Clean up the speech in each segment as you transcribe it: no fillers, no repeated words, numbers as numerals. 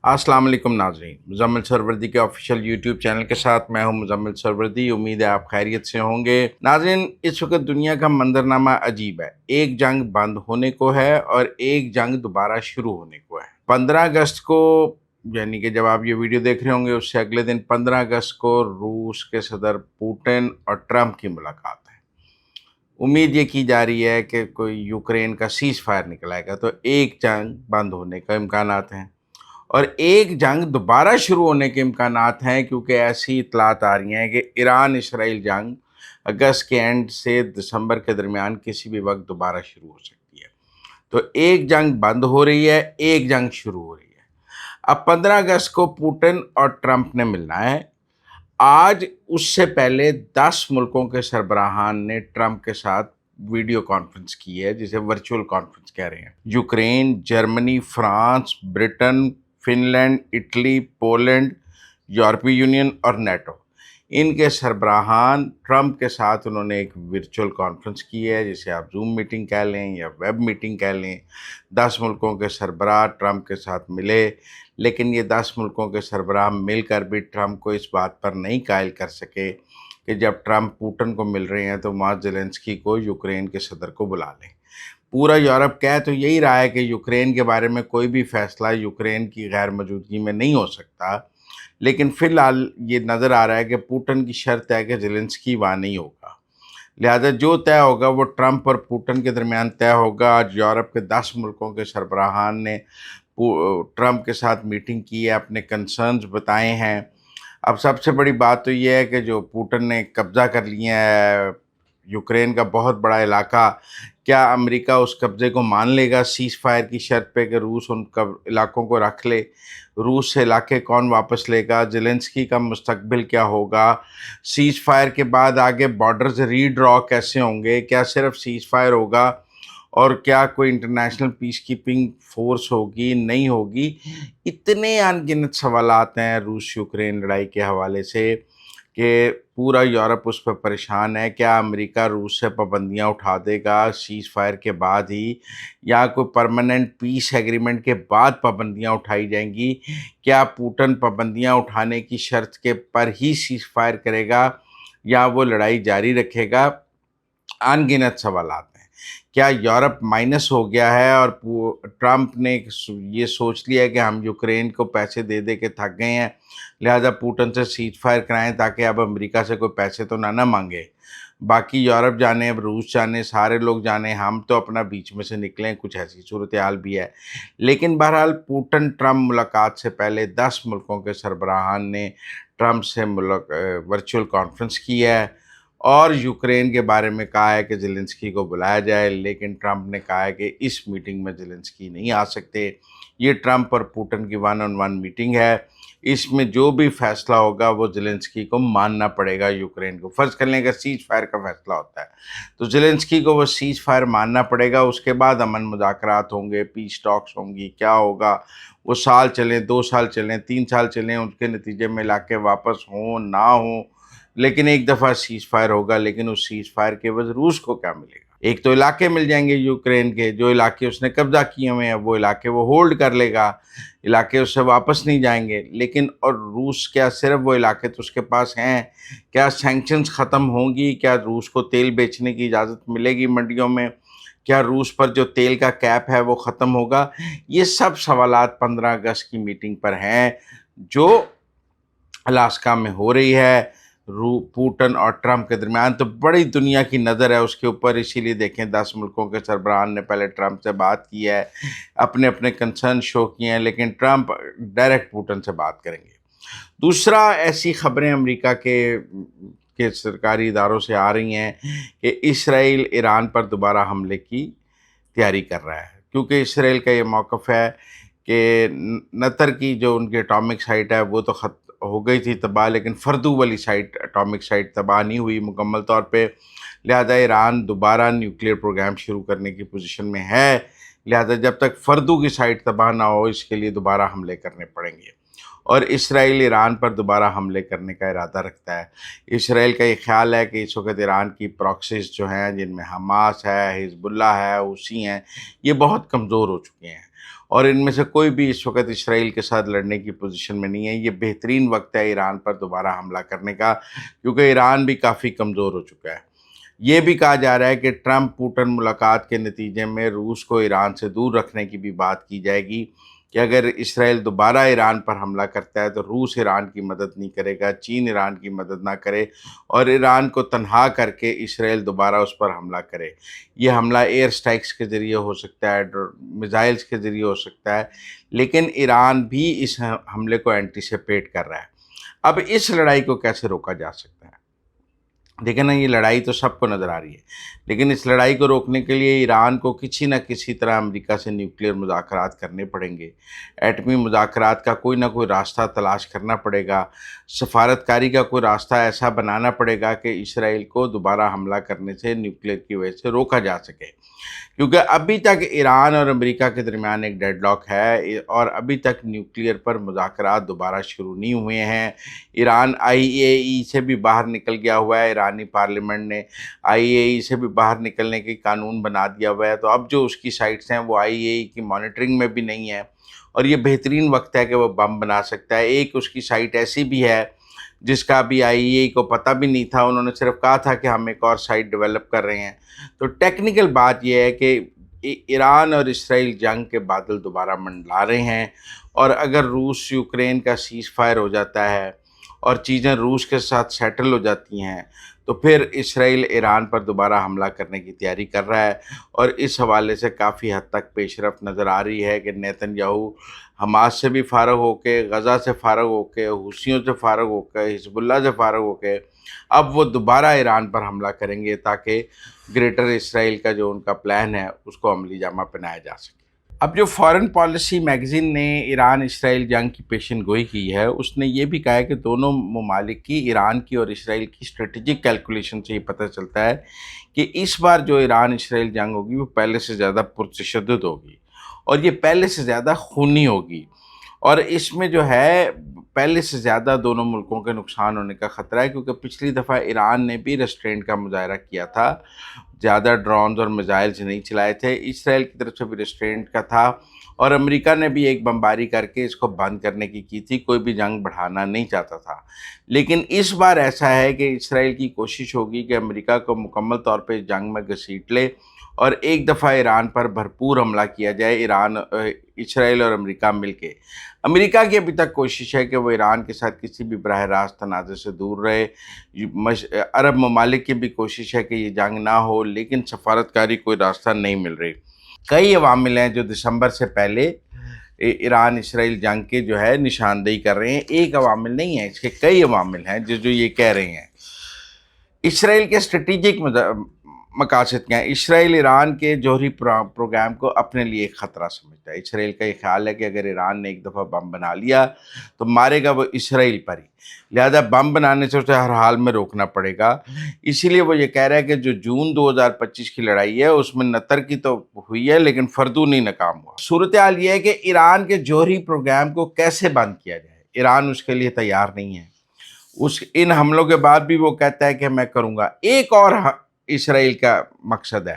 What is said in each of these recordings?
अस्सलाम वालेकुम नाज़रीन, मुज़म्मिल सरवरदी के ऑफिशियल यूट्यूब चैनल के साथ मैं हूं मुज़म्मिल सरवरदी। उम्मीद है आप खैरियत से होंगे। नाज़रीन, इस वक्त दुनिया का मंजरनामा अजीब है। एक जंग बंद होने को है और एक जंग दोबारा शुरू होने को है। 15 अगस्त को, यानी कि जब आप ये वीडियो देख रहे होंगे उससे अगले दिन 15 अगस्त को रूस के सदर पुतिन और ट्रंप की मुलाकात है। उम्मीद ये की जा रही है कि कोई यूक्रेन का सीज़ फायर निकल आएगा तो एक जंग बंद होने का इम्कानात हैं और एक जंग दोबारा शुरू होने के इम्कानात हैं, क्योंकि ऐसी इतलात आ रही हैं कि ईरान इसराइल जंग अगस्त के एंड से दिसंबर के दरमियान किसी भी वक्त दोबारा शुरू हो सकती है। तो एक जंग बंद हो रही है, एक जंग शुरू हो रही है। अब 15 अगस्त को पुतिन और ट्रंप ने मिलना है। आज उससे पहले 10 मुल्कों के सरबराहान ने ट्रंप के साथ वीडियो कॉन्फ्रेंस की है, जिसे वर्चुअल कॉन्फ्रेंस कह रहे हैं। Ukraine, Germany, France, Britain, Finland, Italy, Poland, यूरोपीय यूनियन और नेटो, इनके सरबराहान ट्रंप के साथ उन्होंने एक वर्चुअल कॉन्फ्रेंस की है, जिसे आप जूम मीटिंग कह लें या वेब मीटिंग कह लें। 10 मुल्कों के सरबराह ट्रंप के साथ मिले, लेकिन ये 10 मुल्कों के सरबराह मिलकर भी ट्रंप को इस बात पर नहीं कायल कर सके कि जब ट्रंप पुतिन को मिल रहे हैं तो वहाँ ज़ेलेंस्की को, यूक्रेन के सदर को बुला लें। पूरा यूरोप कह तो यही रहा है कि यूक्रेन के बारे में कोई भी फैसला यूक्रेन की गैर मौजूदगी में नहीं हो सकता, लेकिन फ़िलहाल ये नज़र आ रहा है कि पुतिन की शर्त है कि ज़ेलेंस्की वहाँ नहीं होगा। लिहाजा जो तय होगा वो ट्रंप और पुतिन के दरमियान तय होगा। आज यूरोप के 10 मुल्कों के सरबराहान ने ट्रंप के साथ मीटिंग की है, अपने कंसर्न्स बताए हैं। अब सबसे बड़ी बात तो ये है कि जो पुतिन ने कब्ज़ा कर लिया है यूक्रेन का बहुत बड़ा इलाका, क्या अमेरिका उस कब्ज़े को मान लेगा सीज़ फायर की शर्त पे कि रूस उन इलाकों को रख ले? रूस से इलाके कौन वापस लेगा? ज़ेलेंस्की का मुस्तकबिल क्या होगा? सीज़ फायर के बाद आगे बॉर्डर्स रीड्रॉ कैसे होंगे? क्या सिर्फ सीज़ फायर होगा और क्या कोई इंटरनेशनल पीस कीपिंग फोर्स होगी, नहीं होगी? इतने अनगिनत सवालात हैं रूस यूक्रेन लड़ाई के हवाले से कि पूरा यूरोप उस पर परेशान है। क्या अमेरिका रूस से पाबंदियाँ उठा देगा सीज़ फायर के बाद ही, या कोई परमानेंट पीस एग्रीमेंट के बाद पाबंदियाँ उठाई जाएंगी? क्या पुतिन पाबंदियाँ उठाने की शर्त के पर ही सीज़ फायर करेगा या वो लड़ाई जारी रखेगा? अनगिनत सवालात हैं। क्या यूरोप माइनस हो गया है और ट्रंप ने ये सोच लिया है कि हम यूक्रेन को पैसे दे दे के थक गए हैं, लिहाजा पुतिन से सीज फायर कराएं ताकि अब अमेरिका से कोई पैसे तो ना मांगे? बाकी यूरोप जाने, अब रूस जाने, सारे लोग जाने, हम तो अपना बीच में से निकलें, कुछ ऐसी सूरत हाल भी है। लेकिन बहरहाल पुतिन ट्रंप मुलाकात से पहले 10 मुल्कों के सरबराहान ने ट्रंप से वर्चुअल कॉन्फ्रेंस की है और यूक्रेन के बारे में कहा है कि ज़ेलेंस्की को बुलाया जाए, लेकिन ट्रंप ने कहा है कि इस मीटिंग में ज़ेलेंस्की नहीं आ सकते। ये ट्रंप और पुतिन की वन ऑन वन मीटिंग है। इसमें जो भी फैसला होगा वो ज़ेलेंस्की को मानना पड़ेगा यूक्रेन को। फ़र्ज़ कर लें अगर सीज़ फायर का फैसला होता है तो ज़ेलेंस्की को वो सीज़ फायर मानना पड़ेगा। उसके बाद अमन मुज़ाकरात होंगे, पीस टॉक्स होंगी, क्या होगा? वो साल चलें, 2 साल चलें, 3 साल चलें, उसके नतीजे में इलाके वापस हों ना हों, लेकिन एक दफ़ा सीज़ फायर होगा। लेकिन उस सीज़ फायर के एवज़ रूस को क्या मिलेगा? एक तो इलाके मिल जाएंगे यूक्रेन के, जो इलाके उसने कब्जा किए हुए हैं वो इलाके वो होल्ड कर लेगा, इलाके उससे वापस नहीं जाएंगे। लेकिन और रूस, क्या सिर्फ वो इलाके तो उसके पास हैं? क्या सैंक्शंस ख़त्म होंगी? क्या रूस को तेल बेचने की इजाज़त मिलेगी मंडियों में? क्या रूस पर जो तेल का कैप है वो ख़त्म होगा? ये सब सवालात 15 अगस्त की मीटिंग पर हैं, जो अलास्का में हो रही है पुतिन और ट्रंप के दरमियान। तो बड़ी दुनिया की नज़र है उसके ऊपर, इसीलिए देखें 10 मुल्कों के सरबराहान ने पहले ट्रंप से बात की है, अपने अपने कंसर्न शो किए हैं, लेकिन ट्रंप डायरेक्ट पुतिन से बात करेंगे। दूसरा, ऐसी खबरें अमेरिका के सरकारी इदारों से आ रही हैं कि इसराइल ईरान पर दोबारा हमले की तैयारी कर रहा है, क्योंकि इसराइल का ये मौक़िफ़ है कि नतर की जो उनकी एटॉमिक साइट है वो तो हो गई थी तबाह, लेकिन फर्दू वाली साइट, एटॉमिक साइट तबाह नहीं हुई मुकम्मल तौर पे। लिहाजा ईरान दोबारा न्यूक्लियर प्रोग्राम शुरू करने की पोजीशन में है। लिहाजा जब तक फर्दू की साइट तबाह ना हो, इसके लिए दोबारा हमले करने पड़ेंगे और इसराइल ईरान पर दोबारा हमले करने का इरादा रखता है। इसराइल का ये ख्याल है कि इस वक्त ईरान की प्रॉक्सीज जो हैं, जिनमें हमास है, हिजबुल्लाह है, हुसी हैं, ये बहुत कमज़ोर हो चुके हैं اور ان میں سے کوئی بھی اس وقت اسرائیل کے ساتھ لڑنے کی پوزیشن میں نہیں ہے۔ یہ بہترین وقت ہے ایران پر دوبارہ حملہ کرنے کا، کیونکہ ایران بھی کافی کمزور ہو چکا ہے۔ یہ بھی کہا جا رہا ہے کہ ٹرمپ پوٹن ملاقات کے نتیجے میں روس کو ایران سے دور رکھنے کی بھی بات کی جائے گی کہ اگر اسرائیل دوبارہ ایران پر حملہ کرتا ہے تو روس ایران کی مدد نہیں کرے گا، چین ایران کی مدد نہ کرے اور ایران کو تنہا کر کے اسرائیل دوبارہ اس پر حملہ کرے۔ یہ حملہ ایئر سٹرائکس کے ذریعے ہو سکتا ہے، میزائلز کے ذریعے ہو سکتا ہے، لیکن ایران بھی اس حملے کو اینٹیسپیٹ کر رہا ہے۔ اب اس لڑائی کو کیسے روکا جا سکتا ہے؟ دیکھیں نا، یہ لڑائی تو سب کو نظر آ رہی ہے، لیکن اس لڑائی کو روکنے کے لیے ایران کو کسی نہ کسی طرح امریکہ سے نیوکلیر مذاکرات کرنے پڑیں گے، ایٹمی مذاکرات کا کوئی نہ کوئی راستہ تلاش کرنا پڑے گا، سفارتکاری کا کوئی راستہ ایسا بنانا پڑے گا کہ اسرائیل کو دوبارہ حملہ کرنے سے نیوکلیر کی وجہ سے روکا جا سکے، کیونکہ ابھی تک ایران اور امریکہ کے درمیان ایک ڈیڈ لاک ہے اور ابھی تک نیوکلیر پر مذاکرات دوبارہ شروع نہیں ہوئے ہیں۔ ایران IAEA سے بھی باہر نکل گیا ہوا ہے، ایرانی پارلیمنٹ نے IAEA سے بھی باہر نکلنے کی قانون بنا دیا ہوا ہے، تو اب جو اس کی سائٹس ہیں وہ IAEA کی مانیٹرنگ میں بھی نہیں ہیں، اور یہ بہترین وقت ہے کہ وہ بم بنا سکتا ہے۔ ایک اس کی سائٹ ایسی بھی ہے جس کا ابھی IAEA کو پتہ بھی نہیں تھا، انہوں نے صرف کہا تھا کہ ہم ایک اور سائٹ ڈیولپ کر رہے ہیں۔ تو ٹیکنیکل بات یہ ہے کہ ایران اور اسرائیل جنگ کے بادل دوبارہ منڈلا رہے ہیں، اور اگر روس یوکرین کا سیز فائر ہو جاتا ہے اور چیزیں روس کے ساتھ سیٹل ہو جاتی ہیں تو پھر اسرائیل ایران پر دوبارہ حملہ کرنے کی تیاری کر رہا ہے، اور اس حوالے سے کافی حد تک پیش رفت نظر آ رہی ہے کہ نیتن یاہو حماس سے بھی فارغ ہو کے، غزہ سے فارغ ہو کے، حوثیوں سے فارغ ہو کے، حزب اللہ سے فارغ ہو کے اب وہ دوبارہ ایران پر حملہ کریں گے تاکہ گریٹر اسرائیل کا جو ان کا پلان ہے اس کو عملی جامہ پہنایا جا سکے۔ اب جو فارن پالیسی میگزین نے ایران اسرائیل جنگ کی پیشن گوئی کی ہے، اس نے یہ بھی کہا ہے کہ دونوں ممالک کی، ایران کی اور اسرائیل کی اسٹریٹجک کیلکولیشن سے یہ پتہ چلتا ہے کہ اس بار جو ایران اسرائیل جنگ ہوگی وہ پہلے سے زیادہ پرتشدد ہوگی اور یہ پہلے سے زیادہ خونی ہوگی، اور اس میں جو ہے پہلے سے زیادہ دونوں ملکوں کے نقصان ہونے کا خطرہ ہے، کیونکہ پچھلی دفعہ ایران نے بھی ریسٹرینٹ کا مظاہرہ کیا تھا، زیادہ ڈرونز اور میزائلز نہیں چلائے تھے، اسرائیل کی طرف سے بھی ریسٹرینٹ کا تھا، اور امریکہ نے بھی ایک بمباری کر کے اس کو بند کرنے کی تھی، کوئی بھی جنگ بڑھانا نہیں چاہتا تھا۔ لیکن اس بار ایسا ہے کہ اسرائیل کی کوشش ہوگی کہ امریکہ کو مکمل طور پہ اس جنگ میں گھسیٹ لے اور ایک دفعہ ایران پر بھرپور حملہ کیا جائے، اسرائیل اور امریکہ مل کے۔ امریکہ کی ابھی تک کوشش ہے کہ وہ ایران کے ساتھ کسی بھی براہ راست تنازع سے دور رہے، عرب ممالک کی بھی کوشش ہے کہ یہ جنگ نہ ہو، لیکن سفارتکاری کوئی راستہ نہیں مل رہی۔ کئی عوامل ہیں جو دسمبر سے پہلے ایران اسرائیل جنگ کے جو ہے نشاندہی کر رہے ہیں، ایک عوامل نہیں ہے، اس کے کئی عوامل ہیں جو یہ کہہ رہے ہیں۔ اسرائیل کے اسٹریٹجک مقاصد کیا ہیں؟ اسرائیل ایران کے جوہری پروگرام کو اپنے لیے ایک خطرہ سمجھتا ہے۔ اسرائیل کا یہ خیال ہے کہ اگر ایران نے ایک دفعہ بم بنا لیا تو مارے گا وہ اسرائیل پر ہی، لہذا بم بنانے سے اسے ہر حال میں روکنا پڑے گا۔ اسی لیے وہ یہ کہہ رہا ہے کہ جو جون 2025 کی لڑائی ہے اس میں نتر کی تو ہوئی ہے لیکن فردو نہیں ناکام ہوا۔ صورتحال یہ ہے کہ ایران کے جوہری پروگرام کو کیسے بند کیا جائے، ایران اس کے لیے تیار نہیں ہے۔ ان حملوں کے بعد بھی وہ کہتا ہے کہ میں کروں گا۔ ایک اور اسرائیل کا مقصد ہے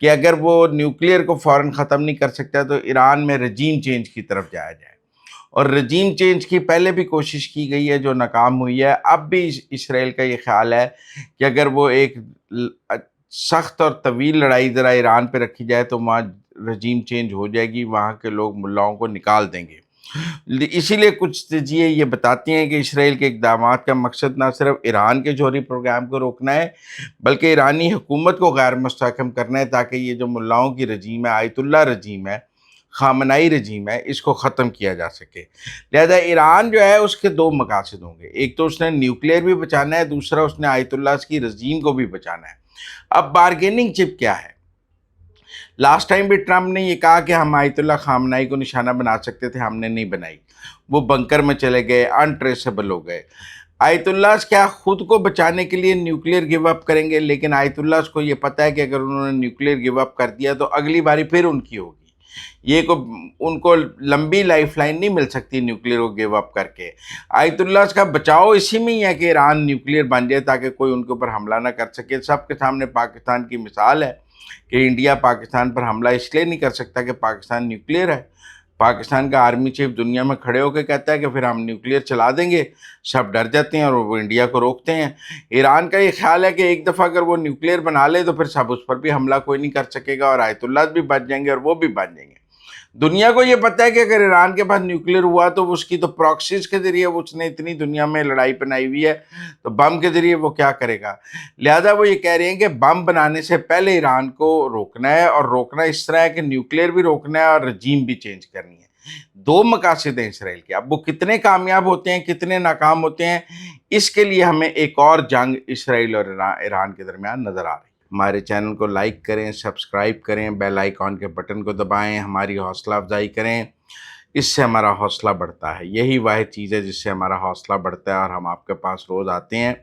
کہ اگر وہ نیوکلیر کو فوراً ختم نہیں کر سکتا تو ایران میں رجیم چینج کی طرف جایا جائے، اور رجیم چینج کی پہلے بھی کوشش کی گئی ہے جو ناکام ہوئی ہے۔ اب بھی اسرائیل کا یہ خیال ہے کہ اگر وہ ایک سخت اور طویل لڑائی ذرا ایران پہ رکھی جائے تو وہاں رجیم چینج ہو جائے گی، وہاں کے لوگ ملاؤں کو نکال دیں گے۔ اسی لیے کچھ تجزیے یہ بتاتی ہیں کہ اسرائیل کے اقدامات کا مقصد نہ صرف ایران کے جوہری پروگرام کو روکنا ہے بلکہ ایرانی حکومت کو غیر مستحکم کرنا ہے تاکہ یہ جو ملاؤں کی رجیم ہے، آیت اللہ رجیم ہے، خامنائی رجیم ہے، اس کو ختم کیا جا سکے۔ لہذا ایران جو ہے اس کے دو مقاصد ہوں گے، ایک تو اس نے نیوکلیر بھی بچانا ہے، دوسرا اس نے آیت اللہ کی رجیم کو بھی بچانا ہے۔ اب بارگیننگ چپ کیا ہے؟ لاسٹ ٹائم بھی ٹرمپ نے یہ کہا کہ ہم آیت اللہ خامنائی کو نشانہ بنا سکتے تھے، ہم نے نہیں بنائی، وہ بنکر میں چلے گئے، انٹریسیبل ہو گئے۔ آیت اللہ کیا خود کو بچانے کے لیے نیوکلیر گیو اپ کریں گے؟ لیکن آیت اللہ کو یہ پتہ ہے کہ اگر انہوں نے نیوکلیر گیو اپ کر دیا تو اگلی باری پھر ان کی ہوگی، ان کو لمبی لائف لائن نہیں مل سکتی نیوکلیر کو گیو اپ کر کے۔ آیت اللہ کا بچاؤ اسی میں ہی ہے کہ ایران نیوکلیر بن جائے تاکہ کوئی ان کے اوپر حملہ نہ کر سکے۔ سب کے سامنے پاکستان کی مثال ہے کہ انڈیا پاکستان پر حملہ اس لیے نہیں کر سکتا کہ پاکستان نیوکلیر ہے، पाकिस्तान का आर्मी चीफ दुनिया में खड़े होकर कहता है कि फिर हम न्यूक्लियर चला देंगे, सब डर जाते हैं और वो इंडिया को रोकते हैं। ईरान का ये ख्याल है कि एक दफ़ा अगर वो न्यूक्लियर बना ले तो फिर सब उस पर भी हमला कोई नहीं कर सकेगा और आयतुल्लाह भी बच जाएंगे और वो भी बच जाएंगे। दुनिया को ये पता है कि अगर ईरान के पास न्यूक्लियर हुआ तो उसकी तो प्रॉक्सीज के ज़रिए उसने इतनी दुनिया में लड़ाई बनाई हुई है, तो बम के ज़रिए वो क्या करेगा। लिहाजा वो ये कह रहे हैं कि बम बनाने से पहले ईरान को रोकना है, और रोकना इस तरह है कि न्यूक्लियर भी रोकना है और रजीम भी चेंज करनी है। दो मकासद हैं इसराइल के। अब वो कितने कामयाब होते हैं, कितने नाकाम होते हैं, इसके लिए हमें एक और जंग इसराइल और ईरान के दरमियान नज़र आ रही है। हमारे चैनल को लाइक करें, सब्सक्राइब करें, बेल आइकॉन के बटन को दबाएं, हमारी हौसला अफजाई करें। इससे हमारा हौसला बढ़ता है। यही वाहिद चीज़ है जिससे हमारा हौसला बढ़ता है और हम आपके पास रोज़ आते हैं